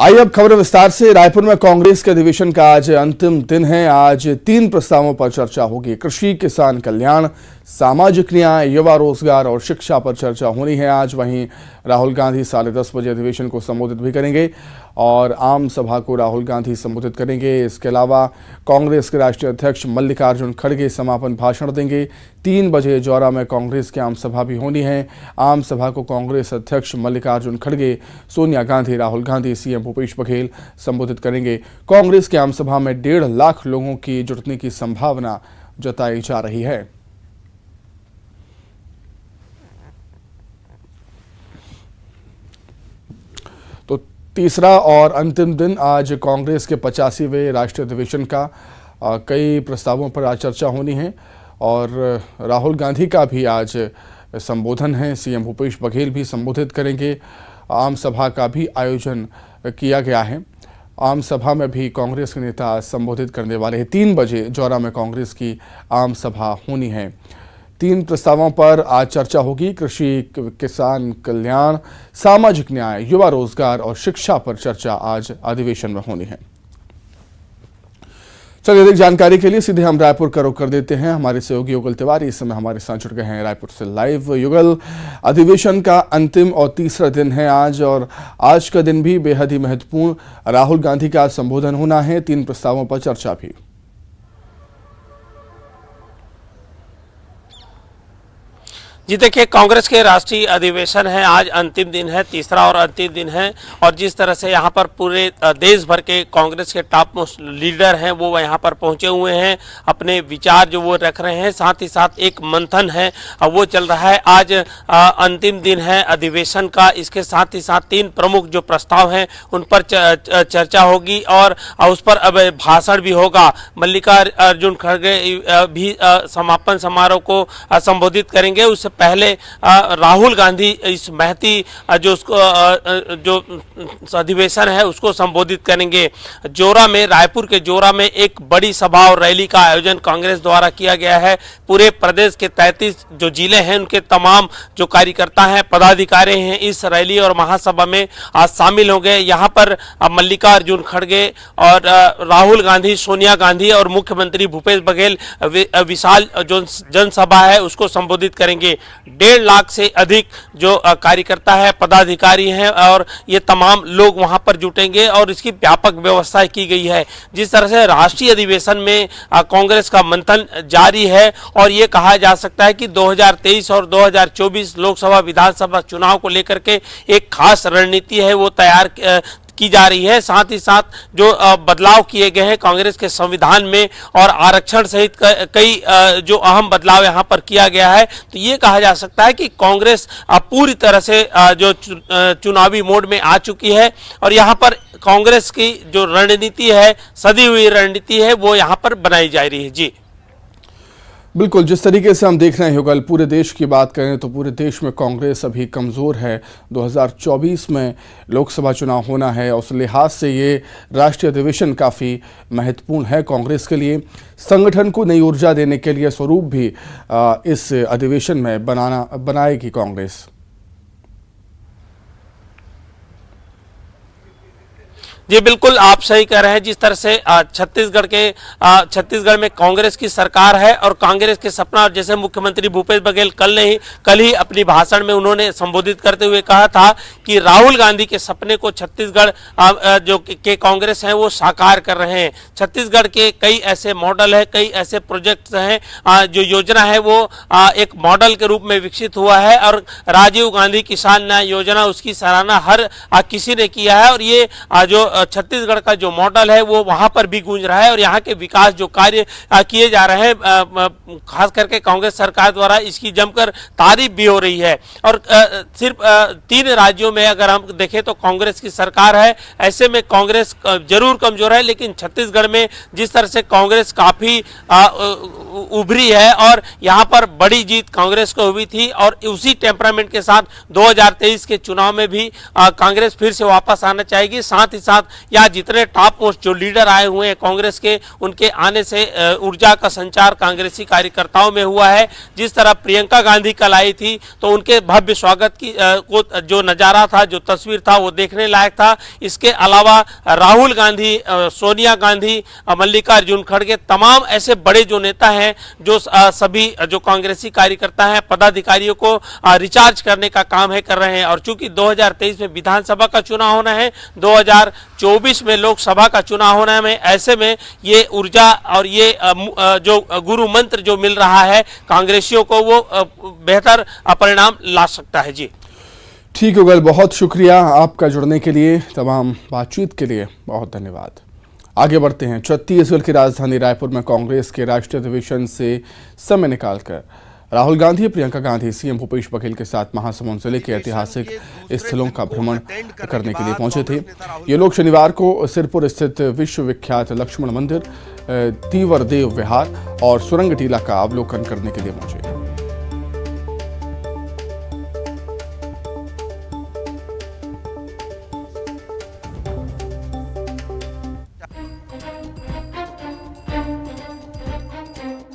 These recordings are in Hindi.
आइए अब खबर विस्तार से। रायपुर में कांग्रेस के अधिवेशन का आज अंतिम दिन है। आज 3 प्रस्तावों पर चर्चा होगी। कृषि, किसान कल्याण, सामाजिक न्याय, युवा रोजगार और शिक्षा पर चर्चा होनी है आज। वहीं राहुल गांधी 10:30 बजे अधिवेशन को संबोधित भी करेंगे और आम सभा को राहुल गांधी संबोधित करेंगे। इसके अलावा कांग्रेस के राष्ट्रीय अध्यक्ष मल्लिकार्जुन खड़गे समापन भाषण देंगे। 3 बजे जौरा में कांग्रेस की आम सभा भी होनी है। आम सभा को कांग्रेस अध्यक्ष मल्लिकार्जुन खड़गे, सोनिया गांधी, राहुल गांधी, सीएम भूपेश बघेल संबोधित करेंगे। कांग्रेस की आम सभा में 1.5 लाख लोगों की जुटने की संभावना जताई जा रही है। तो तीसरा और अंतिम दिन आज कांग्रेस के 85वें राष्ट्रीय अधिवेशन का कई प्रस्तावों पर आज चर्चा होनी है और राहुल गांधी का भी आज संबोधन है। सीएम भूपेश बघेल भी संबोधित करेंगे। आम सभा का भी आयोजन किया गया है। आम सभा में भी कांग्रेस के नेता संबोधित करने वाले हैं। 3 बजे जौरा में कांग्रेस की आम सभा होनी है। 3 प्रस्तावों पर आज चर्चा होगी। कृषि, किसान कल्याण, सामाजिक न्याय, युवा रोजगार और शिक्षा पर चर्चा आज अधिवेशन में होनी है। चलिए अधिक जानकारी के लिए सीधे हम रायपुर का रुख कर देते हैं। हमारे सहयोगी युगल तिवारी इस समय हमारे साथ जुड़ गए हैं रायपुर से लाइव। युगल, अधिवेशन का अंतिम और तीसरा दिन है आज और आज का दिन भी बेहद ही महत्वपूर्ण। राहुल गांधी का संबोधन होना है, 3 प्रस्तावों पर चर्चा भी। जी देखिए, कांग्रेस के राष्ट्रीय अधिवेशन है, आज अंतिम दिन है, तीसरा और अंतिम दिन है। और जिस तरह से यहाँ पर पूरे देश भर के कांग्रेस के टॉप मोस्ट लीडर हैं वो यहाँ पर पहुँचे हुए हैं, अपने विचार जो वो रख रहे हैं। साथ ही साथ एक मंथन है वो चल रहा है। आज अंतिम दिन है अधिवेशन का। इसके साथ ही साथ 3 प्रमुख जो प्रस्ताव हैं उन पर चर्चा होगी और उस पर अब भाषण भी होगा। मल्लिकार्जुन खड़गे भी समापन समारोह को संबोधित करेंगे। उससे पहले राहुल गांधी इस महती जो अधिवेशन है उसको संबोधित करेंगे। जोरा में, रायपुर के जोरा में एक बड़ी सभा और रैली का आयोजन कांग्रेस द्वारा किया गया है। पूरे प्रदेश के 33 जो जिले हैं उनके तमाम जो कार्यकर्ता हैं, पदाधिकारी हैं, इस रैली और महासभा में आज शामिल होंगे। यहाँ पर मल्लिकार्जुन खड़गे और राहुल गांधी, सोनिया गांधी और मुख्यमंत्री भूपेश बघेल विशाल जो जनसभा है उसको संबोधित करेंगे। 1.5 लाख से अधिक जो कार्यकर्ता है, पदाधिकारी हैं और ये तमाम लोग वहां पर जुटेंगे और इसकी व्यापक व्यवस्था की गई है। जिस तरह से राष्ट्रीय अधिवेशन में कांग्रेस का मंथन जारी है और ये कहा जा सकता है कि 2023 और 2024 लोकसभा विधानसभा चुनाव को लेकर के एक खास रणनीति है वो तैयार की जा रही है। साथ ही साथ जो बदलाव किए गए हैं कांग्रेस के संविधान में और आरक्षण सहित कई जो अहम बदलाव यहां पर किया गया है, तो ये कहा जा सकता है कि कांग्रेस पूरी तरह से जो चुनावी मोड में आ चुकी है और यहां पर कांग्रेस की जो रणनीति है, सदी हुई रणनीति है, वो यहां पर बनाई जा रही है। जी बिल्कुल, जिस तरीके से हम देख रहे हैं युगल, पूरे देश की बात करें तो पूरे देश में कांग्रेस अभी कमज़ोर है। 2024 में लोकसभा चुनाव होना है और उस लिहाज से ये राष्ट्रीय अधिवेशन काफ़ी महत्वपूर्ण है कांग्रेस के लिए। संगठन को नई ऊर्जा देने के लिए स्वरूप भी इस अधिवेशन में बनाएगी कांग्रेस। जी बिल्कुल, आप सही कह रहे हैं। जिस तरह से छत्तीसगढ़ में कांग्रेस की सरकार है और कांग्रेस के सपना, जैसे मुख्यमंत्री भूपेश बघेल कल ही अपनी भाषण में उन्होंने संबोधित करते हुए कहा था कि राहुल गांधी के सपने को छत्तीसगढ़ जो के कांग्रेस है वो साकार कर रहे हैं। छत्तीसगढ़ के कई ऐसे मॉडल है, कई ऐसे प्रोजेक्ट्स हैं, जो योजना है वो एक मॉडल के रूप में विकसित हुआ है और राजीव गांधी किसान न्याय योजना, उसकी सराहना हर किसी ने किया है और ये जो छत्तीसगढ़ का जो मॉडल है वो वहां पर भी गूंज रहा है और यहाँ के विकास जो कार्य किए जा रहे हैं, खास करके कांग्रेस सरकार द्वारा इसकी जमकर तारीफ भी हो रही है। और सिर्फ 3 राज्यों में अगर हम देखें तो कांग्रेस की सरकार है। ऐसे में कांग्रेस जरूर कमजोर है, लेकिन छत्तीसगढ़ में जिस तरह से कांग्रेस काफी उभरी है और यहाँ पर बड़ी जीत कांग्रेस को हुई थी और उसी टेम्परामेंट के साथ 2023 के चुनाव में भी कांग्रेस फिर से वापस आना चाहेगी। साथ ही साथ साथ या जितने टॉप पोस्ट जो लीडर आए हुए हैं कांग्रेस के, उनके आने से ऊर्जा का संचार कांग्रेसी कार्यकर्ताओं में हुआ है। जिस तरह प्रियंका गांधी कल आई थी तो उनके भव्य स्वागत की को जो नजारा था, जो तस्वीर था, वो देखने लायक था। इसके अलावा राहुल गांधी, सोनिया गांधी, मल्लिकार्जुन खड़गे, तमाम ऐसे बड़े जो नेता हैं जो सभी जो कांग्रेसी कार्यकर्ता हैं, पदाधिकारियों को रिचार्ज करने का काम है कर रहे हैं। और चूंकि 2023 में विधानसभा का चुनाव होना है, 2024 में लोकसभा का चुनाव होना है, ऐसे में ये ऊर्जा और ये जो गुरु मंत्र जो मिल रहा है कांग्रेसियों को, वो बेहतर परिणाम ला सकता है। जी ठीक है गल, बहुत शुक्रिया आपका जुड़ने के लिए, तमाम बातचीत के लिए बहुत धन्यवाद। आगे बढ़ते हैं। छत्तीसगढ़ की राजधानी रायपुर में कांग्रेस के राष्ट्रीय अधिवेशन से समय निकालकर राहुल गांधी, प्रियंका गांधी सीएम भूपेश बघेल के साथ महासमुंद जिले के ऐतिहासिक स्थलों का भ्रमण करने के लिए पहुंचे थे। ये लोग शनिवार को सिरपुर स्थित विश्व विख्यात लक्ष्मण मंदिर, तीवरदेव विहार और सुरंग टीला का अवलोकन करने के लिए पहुंचे।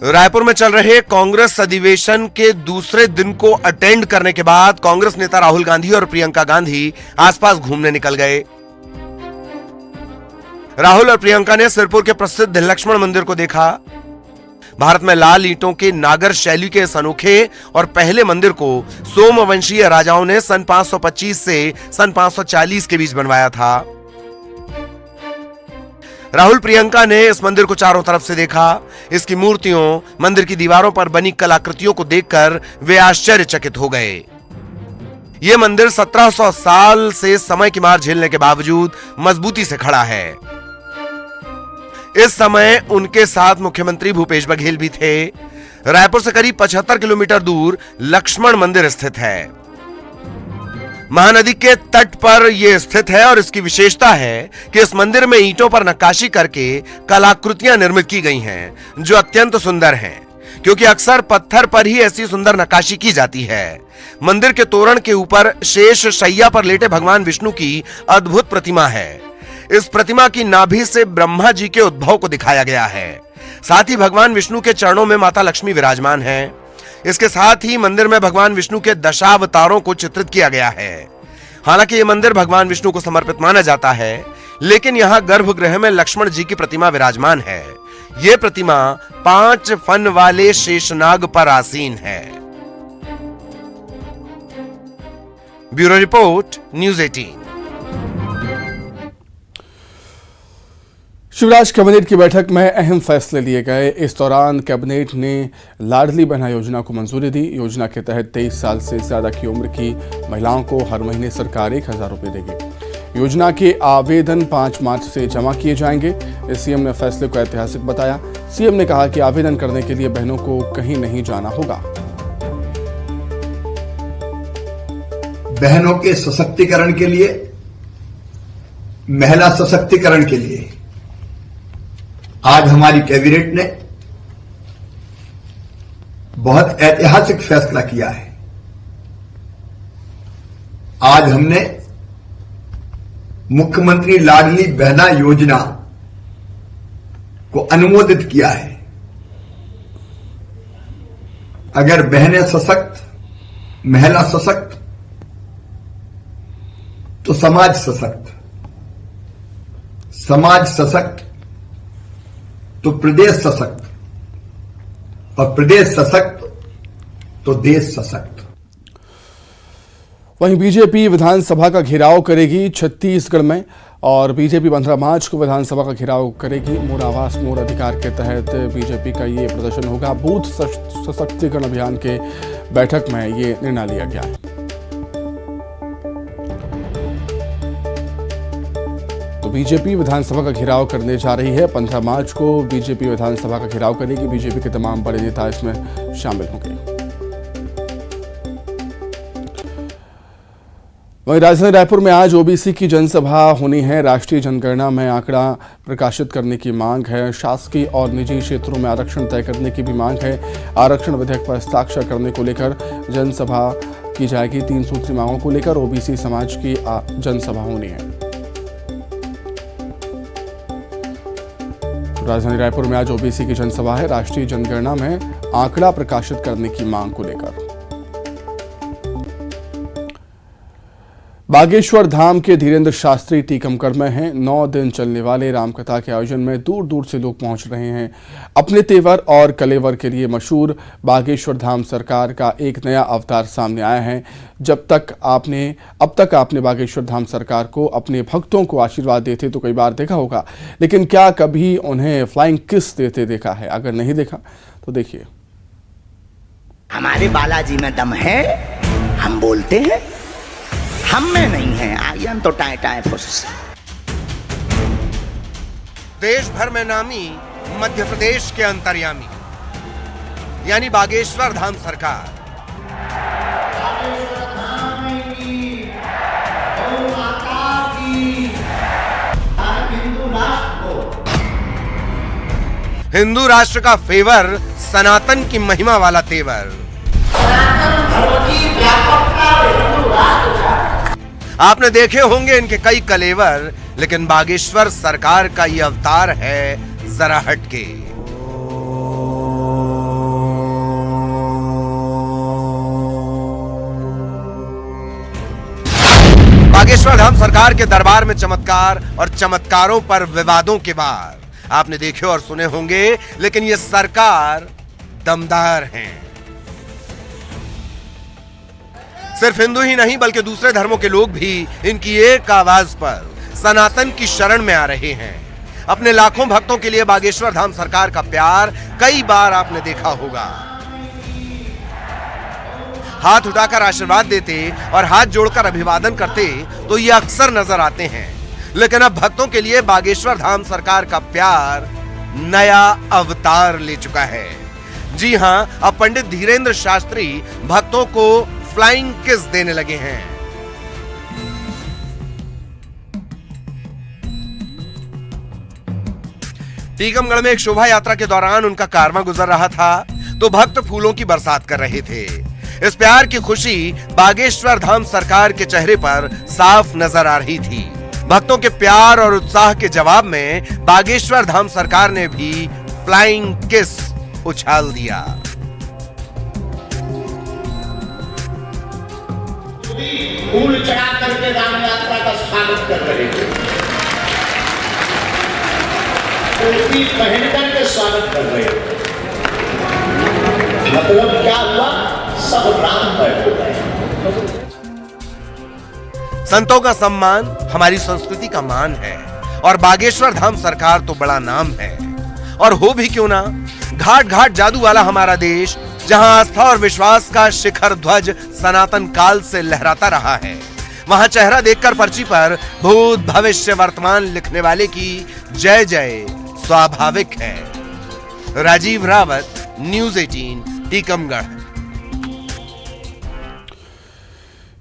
रायपुर में चल रहे कांग्रेस अधिवेशन के दूसरे दिन को अटेंड करने के बाद कांग्रेस नेता राहुल गांधी और प्रियंका गांधी आसपास घूमने निकल गए। राहुल और प्रियंका ने सिरपुर के प्रसिद्ध लक्ष्मण मंदिर को देखा। भारत में लाल ईंटों के नागर शैली के इस अनोखे और पहले मंदिर को सोमवंशीय राजाओं ने सन 525 से सन 540 के बीच बनवाया था। राहुल प्रियंका ने इस मंदिर को चारों तरफ से देखा। इसकी मूर्तियों, मंदिर की दीवारों पर बनी कलाकृतियों को देखकर वे आश्चर्यचकित हो गए। यह मंदिर 1700 साल से समय की मार झेलने के बावजूद मजबूती से खड़ा है। इस समय उनके साथ मुख्यमंत्री भूपेश बघेल भी थे। रायपुर से करीब 75 किलोमीटर दूर लक्ष्मण मंदिर स्थित है। महानदी के तट पर यह स्थित है और इसकी विशेषता है कि इस मंदिर में ईंटों पर नक्काशी करके कलाकृतियां निर्मित की गई हैं, जो अत्यंत सुंदर हैं, क्योंकि अक्सर पत्थर पर ही ऐसी सुंदर नक्काशी की जाती है। मंदिर के तोरण के ऊपर शेष शैया पर लेटे भगवान विष्णु की अद्भुत प्रतिमा है। इस प्रतिमा की नाभि से ब्रह्मा जी के उद्भव को दिखाया गया है। साथ ही भगवान विष्णु के चरणों में माता लक्ष्मी विराजमान है। इसके साथ ही मंदिर में भगवान विष्णु के दशावतारों को चित्रित किया गया है। हालांकि यह मंदिर भगवान विष्णु को समर्पित माना जाता है, लेकिन यहां गर्भगृह में लक्ष्मण जी की प्रतिमा विराजमान है। यह प्रतिमा 5 फन वाले शेषनाग पर आसीन है। Bureau report, news 18। Shivraj cabinet की बैठक में अहम फैसले लिए गए। इस दौरान कैबिनेट ने लाडली बहना योजना को मंजूरी दी। योजना के तहत 23 साल से ज्यादा की उम्र की महिलाओं को हर महीने सरकार 1000 रुपये देगी। योजना के आवेदन 5 मार्च से जमा किए जाएंगे। सीएम ने फैसले को ऐतिहासिक बताया। सीएम ने कहा कि आवेदन करने के लिए बहनों को कहीं नहीं जाना होगा। बहनों के सशक्तिकरण के लिए, महिला सशक्तिकरण के लिए आज हमारी कैबिनेट ने बहुत ऐतिहासिक फैसला किया है। आज हमने मुख्यमंत्री लाडली बहना योजना को अनुमोदित किया है। अगर बहनें सशक्त, महिला सशक्त, तो समाज सशक्त, समाज सशक्त तो प्रदेश सशक्त, और प्रदेश सशक्त तो देश सशक्त। वहीं बीजेपी विधानसभा का घेराव करेगी छत्तीसगढ़ में, और बीजेपी 15 मार्च को विधानसभा का घेराव करेगी। मोर आवास मोर अधिकार के तहत बीजेपी का ये प्रदर्शन होगा। बूथ सशक्तिकरण अभियान के बैठक में ये निर्णय लिया गया है। तो बीजेपी विधानसभा का घेराव करने जा रही है। 15 मार्च को बीजेपी विधानसभा का घेराव करेगी। बीजेपी के तमाम बड़े नेता इसमें शामिल होंगे। वहीं राजधानी रायपुर में आज ओबीसी की जनसभा होनी है। राष्ट्रीय जनगणना में आंकड़ा प्रकाशित करने की मांग है। शासकीय और निजी क्षेत्रों में आरक्षण तय करने की भी मांग है। आरक्षण विधेयक पर हस्ताक्षर करने को लेकर जनसभा की जाएगी। 3 सूत्री मांगों को लेकर ओबीसी समाज की जनसभा होनी है। राजधानी रायपुर में आज ओबीसी की जनसभा है। राष्ट्रीय जनगणना में आंकड़ा प्रकाशित करने की मांग को लेकर बागेश्वर धाम के धीरेन्द्र शास्त्री टीकमगढ़ में हैं। 9 दिन चलने वाले रामकथा के आयोजन में दूर दूर से लोग पहुंच रहे हैं। अपने तेवर और कलेवर के लिए मशहूर बागेश्वर धाम सरकार का एक नया अवतार सामने आया है। अब तक आपने बागेश्वर धाम सरकार को अपने भक्तों को आशीर्वाद देते तो कई बार देखा होगा, लेकिन क्या कभी उन्हें फ्लाइंग किस देते देखा है? अगर नहीं देखा तो देखिए। हमारे बालाजी में दम है, हम बोलते हैं, हम में नहीं है। आयन तो टाए टाए पुस। देश भर में नामी मध्य प्रदेश के अंतर्यामी यानी बागेश्वर धाम सरकार हिंदू राष्ट्र का फेवर, सनातन की महिमा वाला तेवर। आपने देखे होंगे इनके कई कलेवर, लेकिन बागेश्वर सरकार का ये अवतार है जरा हटके। बागेश्वर धाम सरकार के दरबार में चमत्कार और चमत्कारों पर विवादों के वार आपने देखे और सुने होंगे, लेकिन ये सरकार दमदार हैं। सिर्फ हिंदू ही नहीं बल्कि दूसरे धर्मों के लोग भी इनकी एक आवाज पर सनातन की शरण में आ रहे हैं। अपने लाखों भक्तों के लिए बागेश्वर धाम सरकार का प्यार कई बार आपने देखा होगा। हाथ उठाकर आशीर्वाद देते और हाथ जोड़कर अभिवादन करते तो ये अक्सर नजर आते हैं, लेकिन अब भक्तों के लिए बागेश्वर धाम सरकार का प्यार नया अवतार ले चुका है। जी हां, अब पंडित धीरेन्द्र शास्त्री भक्तों को फ्लाइंग किस देने लगे हैं। टीकमगढ़ में एक शोभा यात्रा के दौरान उनका कारवां गुजर रहा था तो भक्त फूलों की बरसात कर रहे थे। इस प्यार की खुशी बागेश्वर धाम सरकार के चेहरे पर साफ नजर आ रही थी। भक्तों के प्यार और उत्साह के जवाब में बागेश्वर धाम सरकार ने भी फ्लाइंग किस उछाल दिया। फूल चढ़ा करके राम यात्रा का स्वागत कर रहे थे, टोपी पहन करके स्वागत कर रहे थे। मतलब क्या हुआ? सब राममय हो गए। संतों का सम्मान हमारी संस्कृति का मान है और बागेश्वर धाम सरकार तो बड़ा नाम है। और हो भी क्यों ना, घाट घाट जादू वाला हमारा देश, जहां आस्था और विश्वास का शिखर ध्वज सनातन काल से लहराता रहा है, वहां चेहरा देखकर पर्ची पर भूत भविष्य वर्तमान लिखने वाले की जय जय स्वाभाविक है। राजीव रावत, न्यूज़ 18, टीकमगढ़।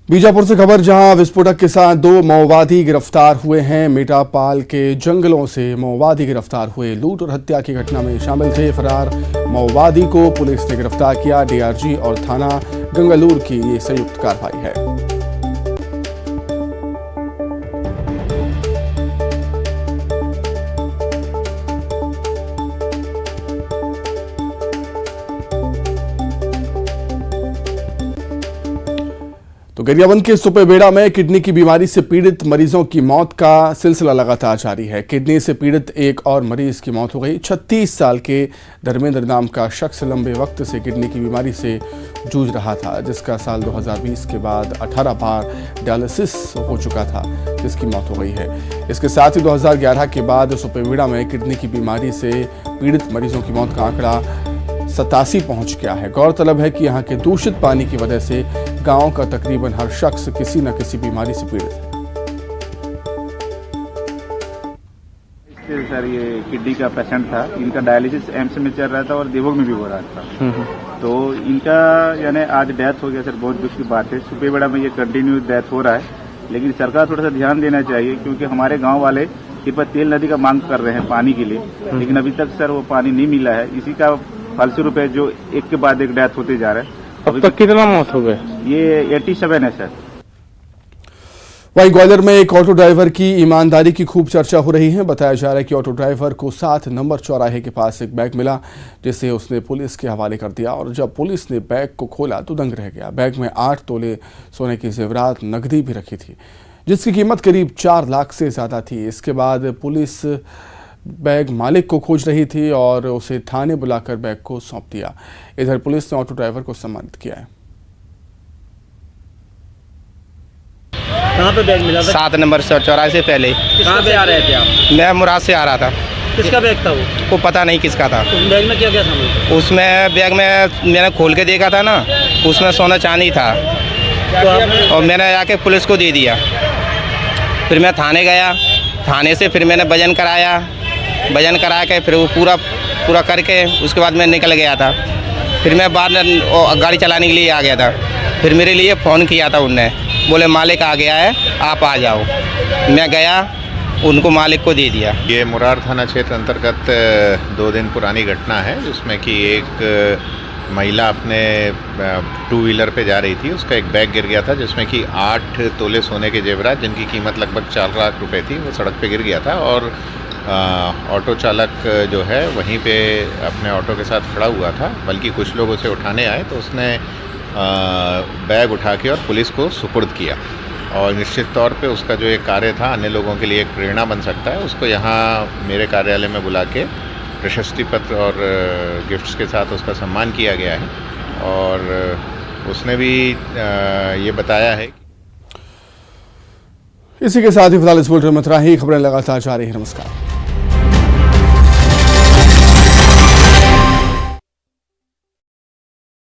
बीजापुर से खबर, जहां विस्फोटक के साथ 2 माओवादी गिरफ्तार हुए हैं। मेटापाल के जंगलों से माओवादी गिरफ्तार हुए। लूट और हत्या की घटना में शामिल थे। फरार माओवादी को पुलिस ने गिरफ्तार किया। डीआरजी और थाना गंगालूर की ये संयुक्त कार्रवाई है। तो गरियाबंद के सुपेबेड़ा में किडनी की बीमारी से पीड़ित मरीजों की मौत का सिलसिला लगातार जारी है। किडनी से पीड़ित एक और मरीज की मौत हो गई। 36 साल के धर्मेंद्र नाम का शख्स लंबे वक्त से किडनी की बीमारी से जूझ रहा था, जिसका साल 2020 के बाद 18 बार डायलिसिस हो चुका था, जिसकी मौत हो गई है। इसके साथ ही 2011 के बाद सुपेबेड़ा में किडनी की बीमारी से पीड़ित मरीजों की मौत का आंकड़ा 87 पहुंच गया है। गौरतलब है कि यहाँ के दूषित पानी की वजह से गांव का तकरीबन हर शख्स किसी न किसी बीमारी से पीड़ित है। सर, ये किडनी का पेशेंट था। इनका डायलिसिस एम्स में चल रहा था और देवोग में भी हो रहा था। तो इनका यानी आज डेथ हो गया सर। बहुत दुख की बात है। सुपेबेड़ा में ये कंटिन्यू डेथ हो रहा है, लेकिन सरकार थोड़ा सा ध्यान देना चाहिए, क्योंकि हमारे गाँव वाले तेल नदी का मांग कर रहे हैं पानी के लिए, लेकिन अभी तक सर वो पानी नहीं मिला है। इसी का फलस्वरूप है जो एक के बाद एक डेथ होते जा रहे हैं। अब तक कितना मौत हो गए? ये 87 है सर। वहीं ग्वालियर में एक ऑटो ड्राइवर की ईमानदारी की खूब चर्चा हो रही है। बताया जा रहा है कि ऑटो ड्राइवर को 7 नंबर चौराहे के पास एक बैग मिला, जिसे उसने पुलिस के हवाले कर दिया और जब पुलिस ने बैग को खोला तो दंग रह गया। बैग में 8 तोले सोने की जेवरात नकदी भी रखी थी, जिसकी कीमत करीब 4 लाख से ज़्यादा थी। इसके बाद पुलिस बैग मालिक को खोज रही थी और उसे थाने बुलाकर बैग को सौंप दिया। इधर पुलिस ने ऑटो ड्राइवर को सम्मानित किया है। कहाँ पे बैग मिला था? 7 नंबर चौराहे से पहले। कहाँ पे आ रहे थे आप? मैं मुराद से आ रहा था। किसका बैग था वो पता नहीं किसका था। उस बैग में क्या क्या था? उसमें बैग में मैंने खोल के देखा था ना, उसमें सोना चांदी था तो आपने और मैंने आके पुलिस को दे दिया। फिर मैं थाने गया, थाने से फिर मैंने वजन कराया, वजन करा के फिर वो पूरा करके उसके बाद मैं निकल गया था। फिर मैं बाद में गाड़ी चलाने के लिए आ गया था। फिर मेरे लिए फ़ोन किया था उनने, बोले मालिक आ गया है, आप आ जाओ। मैं गया, उनको मालिक को दे दिया। ये मुरार थाना क्षेत्र अंतर्गत 2 दिन पुरानी घटना है, जिसमें कि एक महिला अपने 2 व्हीलर पे जा रही थी। उसका एक बैग गिर गया था, जिसमें कि 8 तोले सोने के जेवरात, जिनकी कीमत लगभग 4 लाख रुपए थी, वो सड़क पे गिर गया था। और ऑटो चालक जो है वहीं पे अपने ऑटो के साथ खड़ा हुआ था, बल्कि कुछ लोग उसे उठाने आए तो उसने बैग उठा के और पुलिस को सुपुर्द किया। और निश्चित तौर पे उसका जो एक कार्य था अन्य लोगों के लिए एक प्रेरणा बन सकता है। उसको यहाँ मेरे कार्यालय में बुला के प्रशस्ति पत्र और गिफ्ट्स के साथ उसका सम्मान किया गया है। और उसने भी ये बताया है। इसी के साथ ही फिलहाल इस बुलेटिन में इतना ही। खबरें लगातार जारी है। नमस्कार।